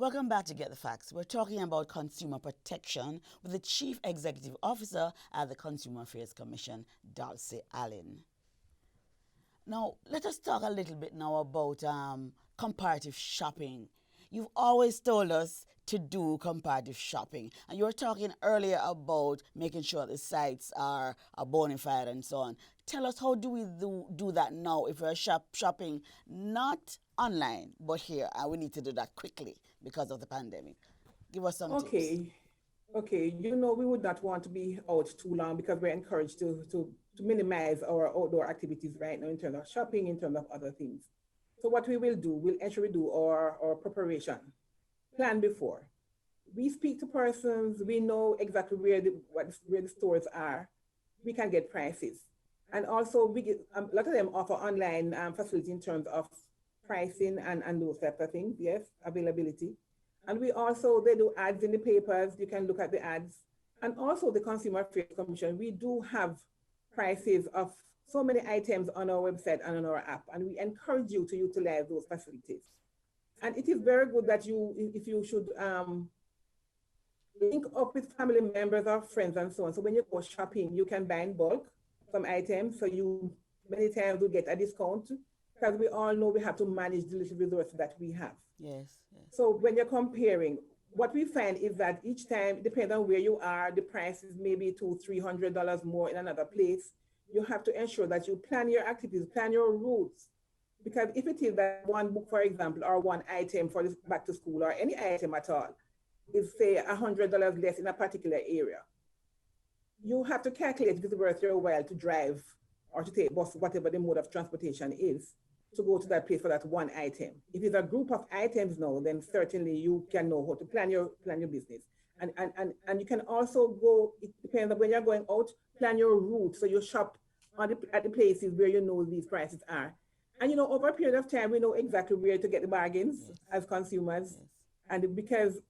Welcome back to Get the Facts. We're talking about consumer protection with the Chief Executive Officer at the Consumer Affairs Commission, Dulcie Allen. Now, let us talk a little bit now about comparative shopping. You've always told us to do comparative shopping, and you were talking earlier about making sure the sites are bona fide and so on. Tell us, how do we do that now if we're shopping not online but here, and we need to do that quickly because of the pandemic? Give us some tips. Okay, okay. We would not want to be out too long because we're encouraged to minimize our outdoor activities right now in terms of shopping, in terms of other things. So what we will do, we'll ensure we do our preparation, plan before. We speak to persons, we know exactly where the stores are. We can get prices. And also we get a lot of them offer online facility in terms of pricing and those types of things, yes, availability. And they do ads in the papers. You can look at the ads. And also the Consumer Affairs Commission, we do have prices of so many items on our website and on our app. And we encourage you to utilize those facilities. And it is very good that if you should link up with family members or friends and so on. So when you go shopping, you can buy in bulk some items. So you many times will get a discount because we all know we have to manage the little resources that we have. Yes, yes. So when you're comparing, what we find is that each time, depending on where you are, the price is maybe $200-300 more in another place. You have to ensure that you plan your activities, plan your routes. Because if it is that one book, for example, or one item for this back to school or any item at all, is say $100 less in a particular area, you have to calculate if it's worth your while to drive or to take bus, whatever the mode of transportation is, to go to that place for that one item. If it's a group of items now, then certainly you can know how to plan your business. And you can also go, it depends on when you're going out, plan your route. So you shop at the places where you know these prices are. And over a period of time, we know exactly where to get the bargains, yes, as consumers. Yes. And because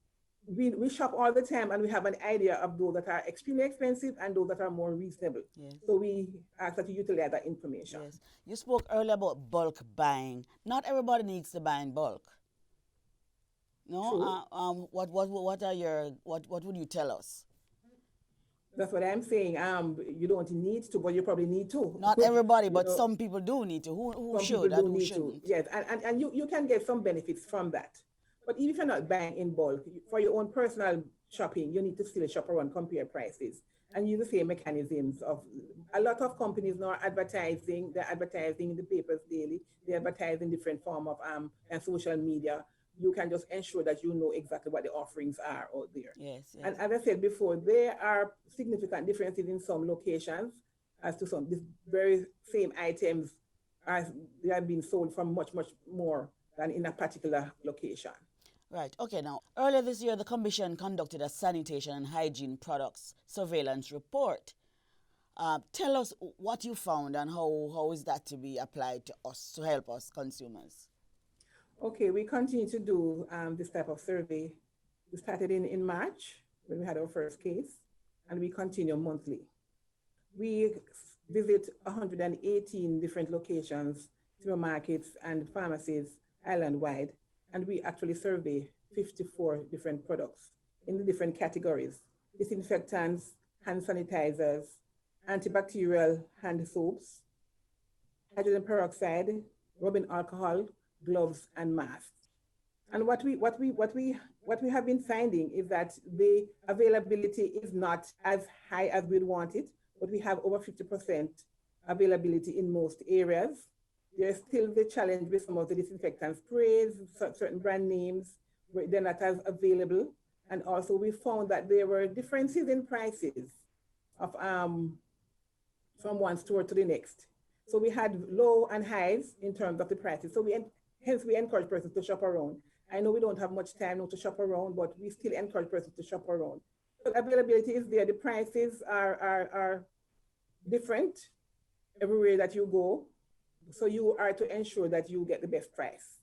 we shop all the time and we have an idea of those that are extremely expensive and those that are more reasonable. Yes. So we ask that you utilize that information. Yes. You spoke earlier about bulk buying. Not everybody needs to buy in bulk. No? What would you tell us? That's what I'm saying. You don't need to, but you probably need to. Not everybody, but some people do need to. Who should and who shouldn't? Yes, and you can get some benefits from that. But even if you're not buying in bulk, for your own personal shopping, you need to still shop around, compare prices, and use the same mechanisms of a lot of companies now are advertising. They're advertising in the papers daily. They advertise in different form of and social media. You can just ensure that you know exactly what the offerings are out there. Yes, yes. And as I said before, there are significant differences in some locations as to some. These very same items they are being sold for much more than in a particular location. Right. Okay. Now, earlier this year, the Commission conducted a sanitation and hygiene products surveillance report. Tell us what you found and how is that to be applied to us to help us consumers. Okay, we continue to do this type of survey. We started in March when we had our first case, and we continue monthly. We visit 118 different locations, supermarkets and pharmacies island-wide, and we actually survey 54 different products in the different categories: disinfectants, hand sanitizers, antibacterial hand soaps, hydrogen peroxide, rubbing alcohol, gloves, and masks. And what we have been finding is that the availability is not as high as we'd want it, but we have over 50% availability in most areas. There's still the challenge with some of the disinfectant sprays, certain brand names, where they're not as available. And also we found that there were differences in prices of from one store to the next. So we had low and highs in terms of the prices. So hence we encourage persons to shop around. I know we don't have much time now to shop around, but we still encourage persons to shop around. So availability is there. The prices are different everywhere that you go. So you are to ensure that you get the best price.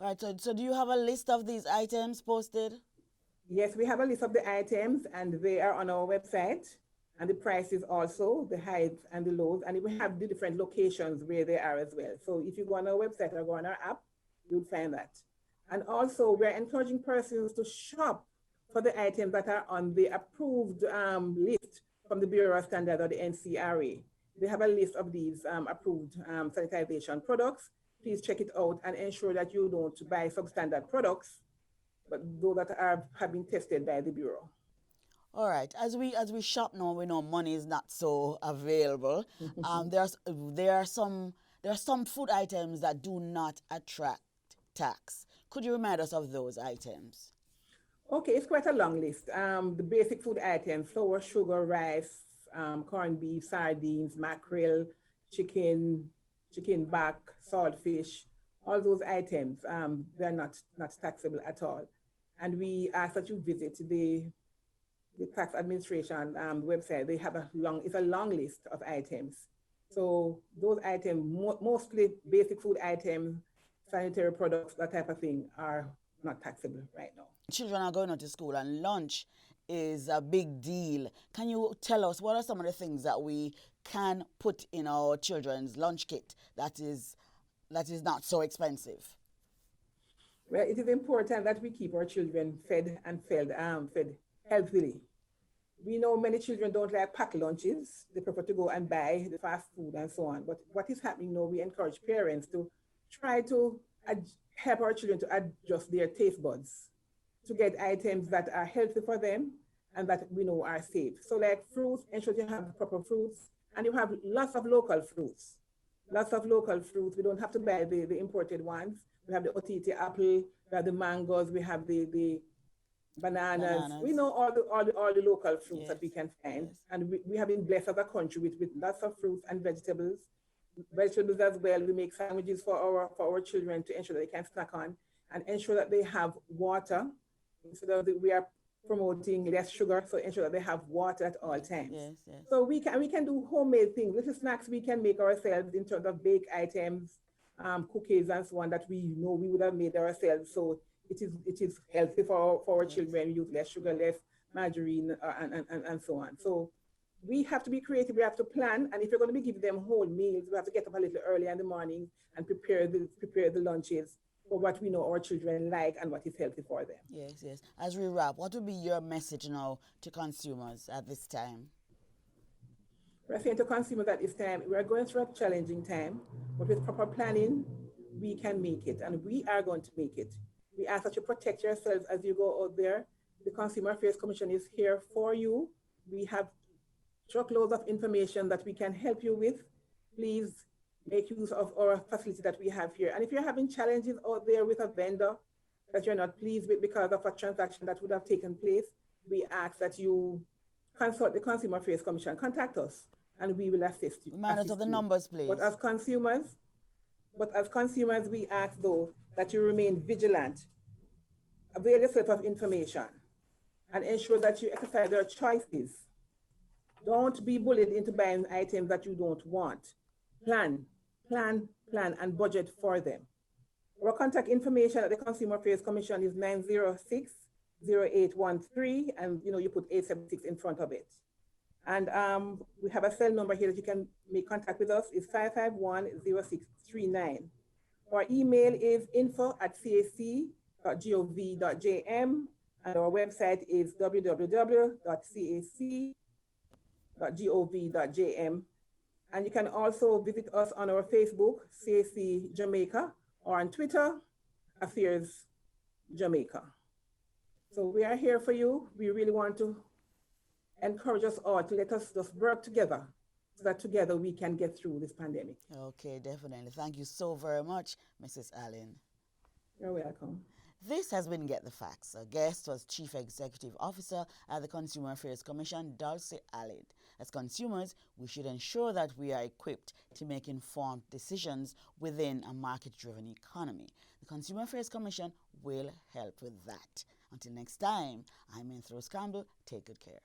All right, so do you have a list of these items posted? Yes, we have a list of the items and they are on our website, and the prices also, the highs and the lows, and we have the different locations where they are as well. So if you go on our website or go on our app, you'll find that. And also, we're encouraging persons to shop for the items that are on the approved list from the Bureau of Standards or the NCRA. They have a list of these approved sanitization products. Please check it out and ensure that you don't buy substandard products, but those that have been tested by the Bureau. All right. As we shop now, we know money is not so available. There are some food items that do not attract tax. Could you remind us of those items? Okay, it's quite a long list. The basic food items: flour, sugar, rice, corned beef, sardines, mackerel, chicken, chicken back, saltfish. All those items, they're not taxable at all. And we ask that you visit the tax administration website. They have it's a long list of items. So those items, mostly basic food items, sanitary products, that type of thing, are not taxable right now. Children are going out to school, and lunch is a big deal. Can you tell us what are some of the things that we can put in our children's lunch kit that is not so expensive? Well, it is important that we keep our children fed healthily. We know many children don't like packed lunches. They prefer to go and buy the fast food and so on. But what is happening now, we encourage parents to try to help our children to adjust their taste buds to get items that are healthy for them and that we know are safe. So like fruits, ensure you have proper fruits, and you have lots of local fruits. Lots of local fruits. We don't have to buy the imported ones. We have the otite apple, we have the mangoes, we have the bananas. We know all the local fruits that we can find. Yes. And we have been blessed as a country with lots of fruits and vegetables. Vegetables as well. We make sandwiches for our children to ensure that they can snack on, and ensure that they have water. So that we are promoting less sugar, so ensure that they have water at all times. Yes, yes. So we can do homemade things, little snacks we can make ourselves in terms of baked items, cookies and so on, that we know we would have made ourselves. So it is healthy for our children. We use less sugar, less margarine, and so on. So we have to be creative. We have to plan, and if you're going to be giving them whole meals, we have to get up a little early in the morning and prepare the lunches for what we know our children like and what is healthy for them. Yes, yes. As we wrap, what would be your message now to consumers at this time? We're saying to consumers at this time, we're going through a challenging time, but with proper planning, we can make it, and we are going to make it. We ask that you protect yourselves as you go out there. The Consumer Affairs Commission is here for you. We have truckloads of information that we can help you with. Please make use of our facility that we have here. And if you're having challenges out there with a vendor that you're not pleased with because of a transaction that would have taken place, we ask that you consult the Consumer Affairs Commission. Contact us and we will assist you. Remind us of the numbers, please. But as consumers, we ask though that you remain vigilant, avail yourself of information, and ensure that you exercise your choices. Don't be bullied into buying items that you don't want. Plan, and budget for them. Our contact information at the Consumer Affairs Commission is 906-0813, and you put 876 in front of it. And we have a cell number here that you can make contact with us. It's 551-0639. Our email is info@cac.gov.jm, and our website is www.cac.gov.jm. And you can also visit us on our Facebook, CAC Jamaica, or on Twitter, Affairs Jamaica. So we are here for you. We really want to encourage us all to let us just work together so that together we can get through this pandemic. Okay, definitely. Thank you so very much, Mrs. Allen. You're welcome. This has been Get the Facts. Our guest was Chief Executive Officer at the Consumer Affairs Commission, Dulce Allen. As consumers, we should ensure that we are equipped to make informed decisions within a market-driven economy. The Consumer Affairs Commission will help with that. Until next time, I'm Rose Campbell. Take good care.